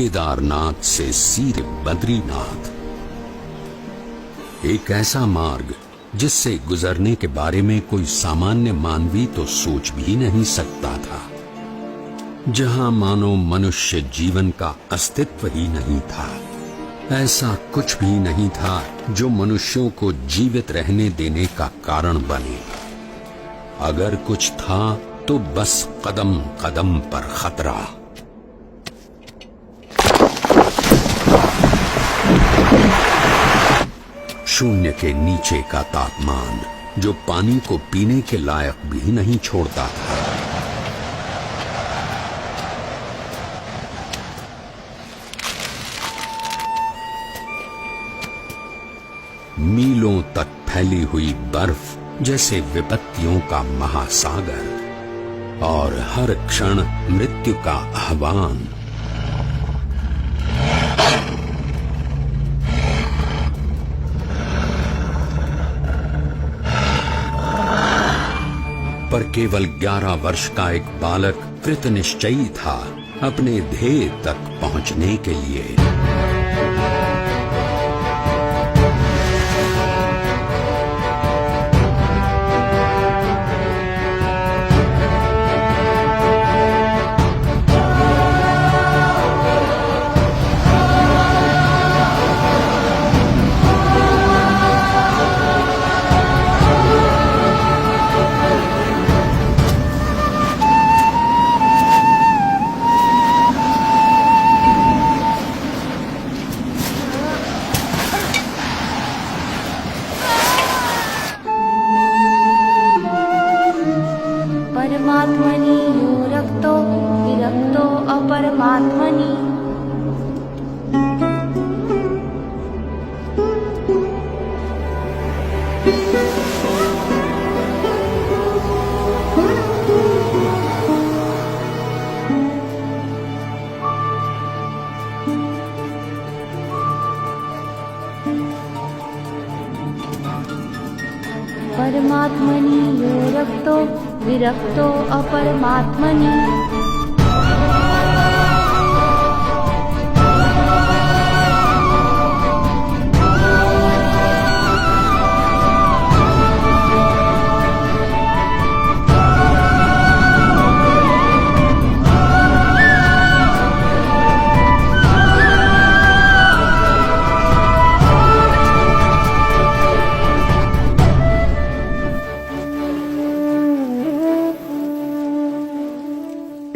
केदारनाथ से सीधे बद्रीनाथ। एक ऐसा मार्ग जिससे गुजरने के बारे में कोई सामान्य मानवी तो सोच भी नहीं सकता था, जहां मानो मनुष्य जीवन का अस्तित्व ही नहीं था। ऐसा कुछ भी नहीं था जो मनुष्यों को जीवित रहने देने का कारण बने। अगर कुछ था तो बस कदम कदम पर खतरा। शून्य के नीचे का तापमान जो पानी को पीने के लायक भी नहीं छोड़ता था। मीलों तक फैली हुई बर्फ जैसे विपत्तियों का महासागर, और हर क्षण मृत्यु का आह्वान। पर केवल 11 वर्ष का एक बालक कृत निश्चयी था अपने ध्येय तक पहुंचने के लिए। परमात्मनि यो रक्तो विरक्तो अपरमात्मनि। परमात्मनि यो रक्तो विरक्तो अपरमात्मनि।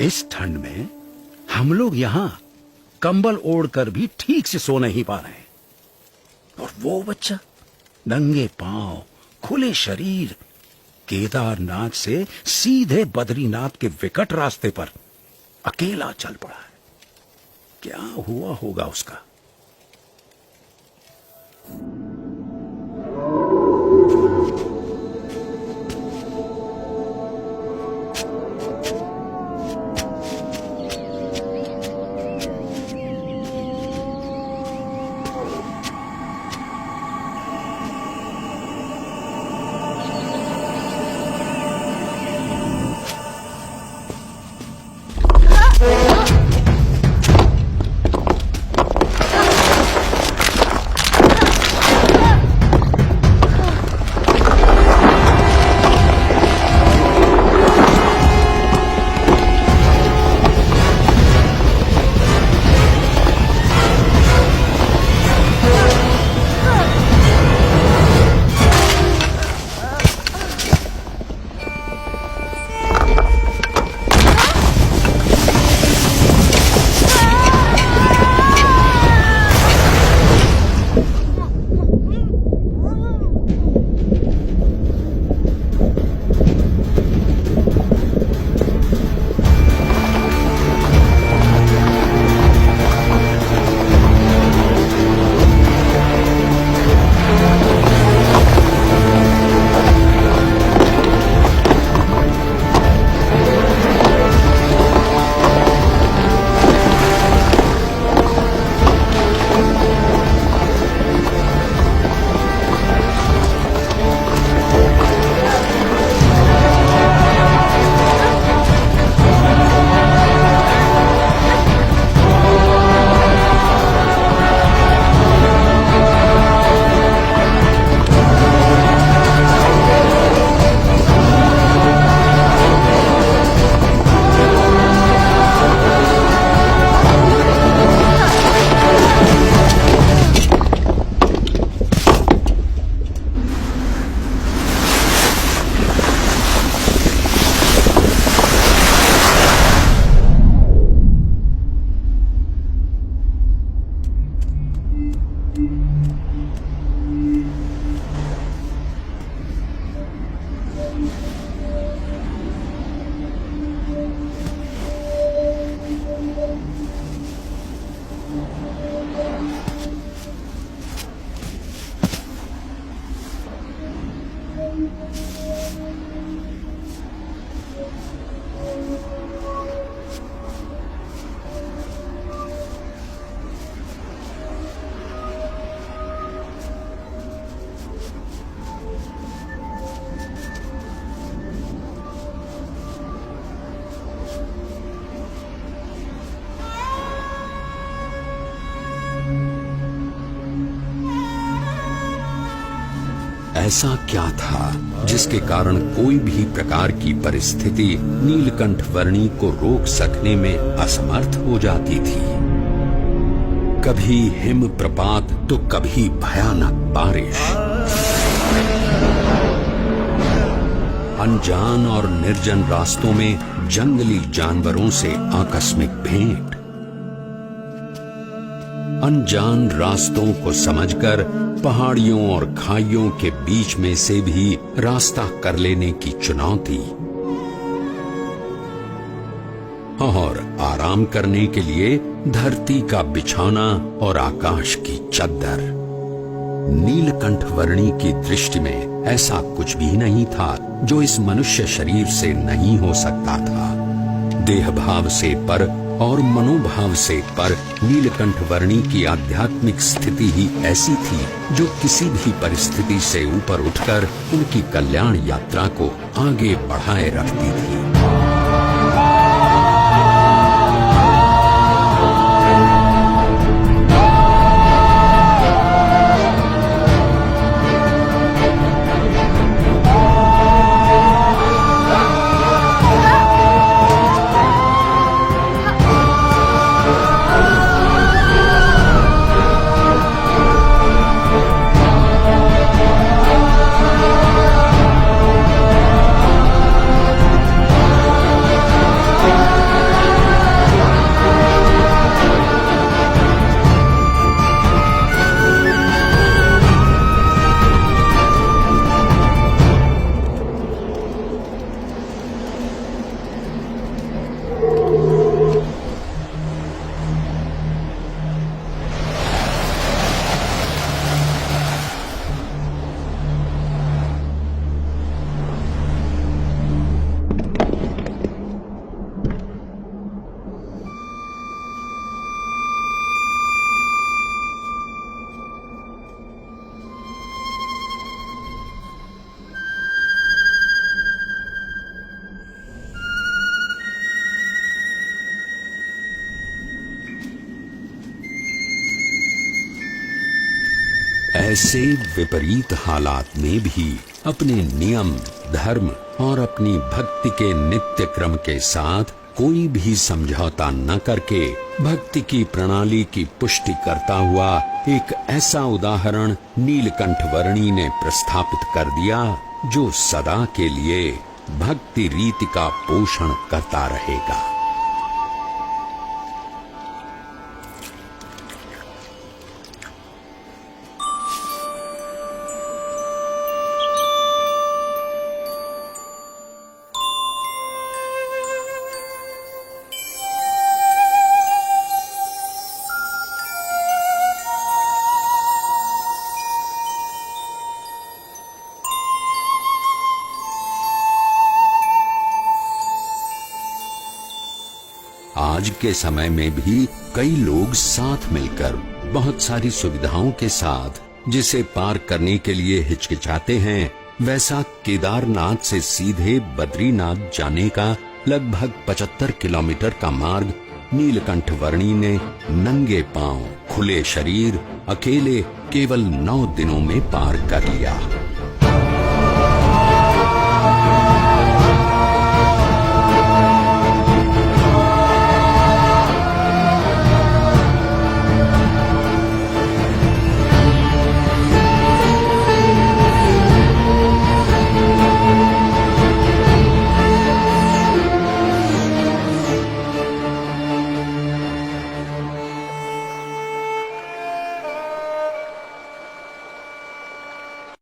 इस ठंड में हम लोग यहाँ कंबल ओढ़कर भी ठीक से सो नहीं पा रहे, और वो बच्चा नंगे पांव खुले शरीर केदारनाथ से सीधे बद्रीनाथ के विकट रास्ते पर अकेला चल पड़ा है। क्या हुआ होगा उसका? ऐसा क्या था जिसके कारण कोई भी प्रकार की परिस्थिति नीलकंठ वर्णी को रोक सकने में असमर्थ हो जाती थी। कभी हिम प्रपात तो कभी भयानक बारिश, अनजान और निर्जन रास्तों में जंगली जानवरों से आकस्मिक भेंट, अनजान रास्तों को समझकर पहाड़ियों और खाइयों के बीच में से भी रास्ता कर लेने की चुनौती, और आराम करने के लिए धरती का बिछौना और आकाश की चद्दर। नीलकंठ वर्णी की दृष्टि में ऐसा कुछ भी नहीं था जो इस मनुष्य शरीर से नहीं हो सकता था। देह भाव से पर और मनोभाव से पर नीलकंठ वर्णी की आध्यात्मिक स्थिति ही ऐसी थी जो किसी भी परिस्थिति से ऊपर उठकर उनकी कल्याण यात्रा को आगे बढ़ाए रखती थी। ऐसे विपरीत हालात में भी अपने नियम, धर्म और अपनी भक्ति के नित्य क्रम के साथ कोई भी समझौता न करके भक्ति की प्रणाली की पुष्टि करता हुआ एक ऐसा उदाहरण नीलकंठ वर्णी ने प्रस्थापित कर दिया जो सदा के लिए भक्ति रीति का पोषण करता रहेगा। आज के समय में भी कई लोग साथ मिलकर बहुत सारी सुविधाओं के साथ जिसे पार करने के लिए हिचकिचाते हैं, वैसा केदारनाथ से सीधे बद्रीनाथ जाने का लगभग 75 किलोमीटर का मार्ग नीलकंठ वर्णी ने नंगे पांव, खुले शरीर, अकेले केवल 9 दिनों में पार कर लिया।